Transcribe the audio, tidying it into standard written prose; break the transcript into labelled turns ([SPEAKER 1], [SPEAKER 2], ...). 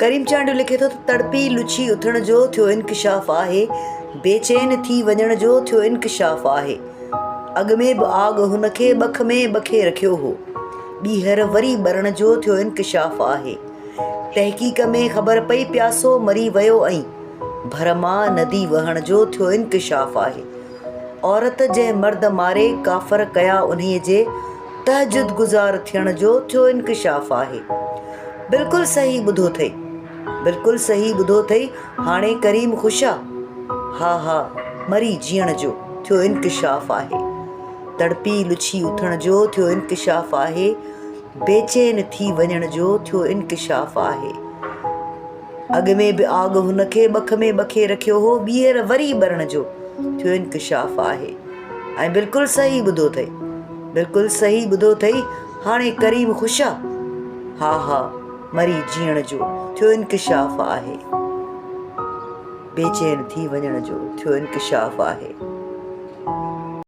[SPEAKER 1] करीम चांडियो लिखे थो त तड़पी लुछी उथण जो थियो इंकिशाफ़ आहे, बेचैन थी वञण जो थियो इंकिशाफ़ आहे। अॻ में बि आग हुनखे ॿख में ॿखे रखियो हो, ॿीहर वरी ॿरण जो थियो इंकिशाफ़ आहे। तहक़ीक़ में ख़बर पई प्यासो मरी वियो ऐं भर मां नदी वहण जो थियो इंकिशाफ़ आहे। औरत जंहिं मर्द मारे काफ़र कया उन्हीअ जे तहजुद गुज़ार थियण जो थियो इंकिशाफ़ आहे। बिल्कुलु सही ॿुधो अथई, बिल्कुलु सही ॿुधो अथई। हाणे करीम ख़ुशि आहे? हा हा, मरी जीअण जो थियो इंकिशाफ़ आहे। तड़पी लुछी उथण जो थियो इंकिशाफ़ आहे, बेचैन थी वञण जो थियो इंकिशाफ़ आहे। अॻ में बि आग हुनखे ॿख में ॿखे रखियो हो, ॿीहर वरी ॿरण जो थियो इंकिशाफ़ आहे। ऐं बिल्कुलु सही ॿुधो अथई, बिल्कुलु सही ॿुधो अथई। हाणे करीम ख़ुशि आहे? हा हा, मरी जीअण जो थियो इंकिशाफ़ आहे, बेचैन थी वञण जो थियो इंकिशाफ़ आहे।